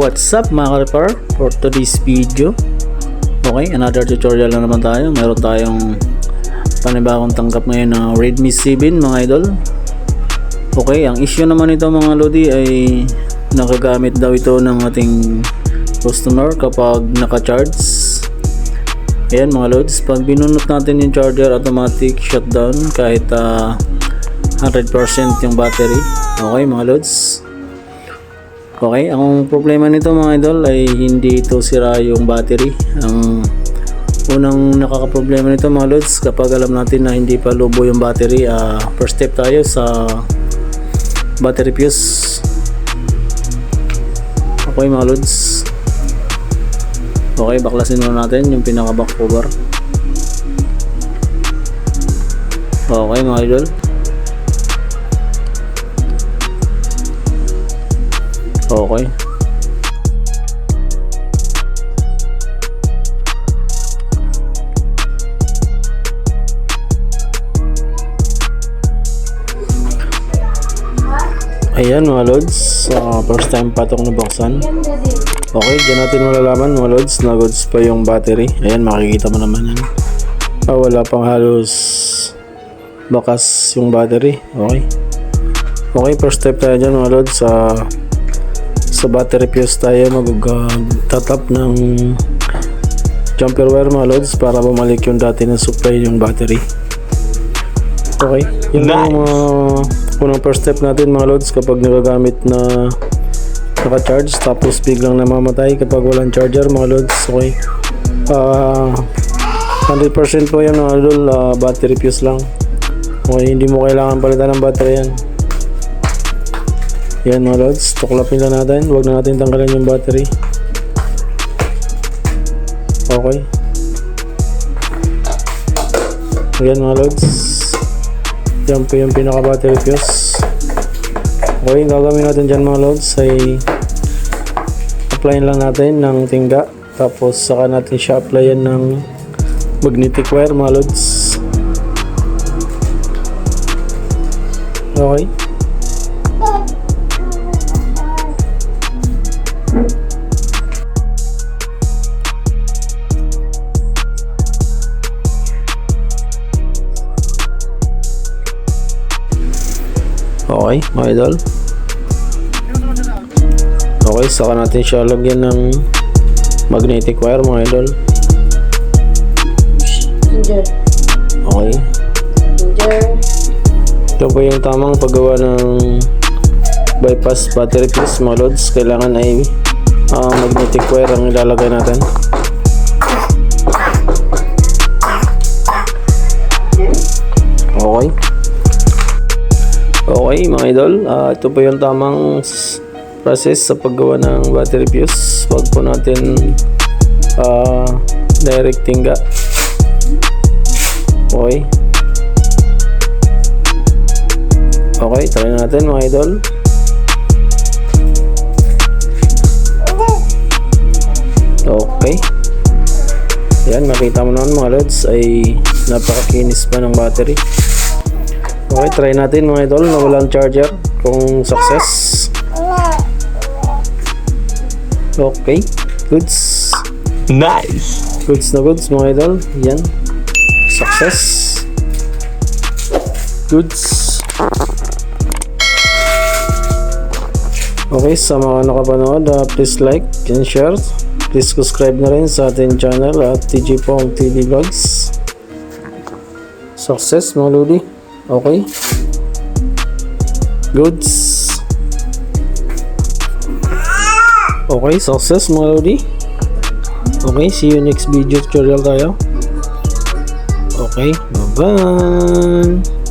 What's up mga ka-repair? For today's video, okay, another tutorial na naman tayo. Meron tayong panibagong tanggap ngayon na Redmi 7 mga idol. Okay, ang issue naman ito mga lodi ay nakagamit daw ito ng ating customer kapag naka-charge. Ayan mga lods, pag binunot natin yung charger, automatic shutdown kahit 100% yung battery. Okay mga lods. Okay, ang problema nito mga idol ay hindi ito sira yung battery. Ang unang nakakaproblema nito mga lods, kapag alam natin na hindi pa lubo yung battery, first step tayo sa battery fuse. Okay mga lods. Okay, baklasin muna natin yung pinaka back cover. Okay mga idol. Okay. Ayan mga lods, first time pa itong nabuksan. Okay, dyan natin malalaman mga lods na goods pa yung battery. Ayan, makikita mo naman yan. Wala pang halos bakas yung battery. Okay. Okay, first step tayo dyan mga lods. Sa battery fuse tayo mag-tatap ng jumper wire mga lods para bumalik yung dati na supply yung battery. Okay, yun lang unang first step natin mga lods kapag nagagamit na naka-charge tapos biglang namamatay kapag walang charger mga lods. Okay, 100% po yan mga idol, battery fuse lang. Okay, hindi mo kailangan palitan ng battery yan. Yan mga lods, tuklapin lang natin, huwag na natin tanggalin yung battery. Okay, ayan mga lods, yan po yung pinaka battery fuse. Okay, gagawin natin dyan mga lods ay applyin lang natin ng tingga, tapos saka natin siya applyan ng magnetic wire mga lods. Okay, okay mga idol. Okay, saka natin siya lagyan ng magnetic wire mga idol. Okay, ito po yung tamang paggawa ng bypass battery fuse mga lods. Kailangan ay magnetic wire ang ilalagay natin. Okay. Okay mga idol, ito po yung tamang process sa paggawa ng battery fuse. Wag po natin direct tingga. Okay. Okay, try natin mga idol. Okay. Yan, makita mo naman mga lods ay napakakinis pa ng battery. Okay, try natin mga idol na walang charger kung success. Okay, goods. Nice. Goods na goods mga idol. Yan, success. Goods. Okay, sa mga nakapanood, please like and share. Please subscribe na rin sa ating channel at TG Pong TV Vlogs. Success mga lodi. Okay, goods. Okay, success mga lodi. Okay, see you next video tutorial tayo. Okay, bye bye.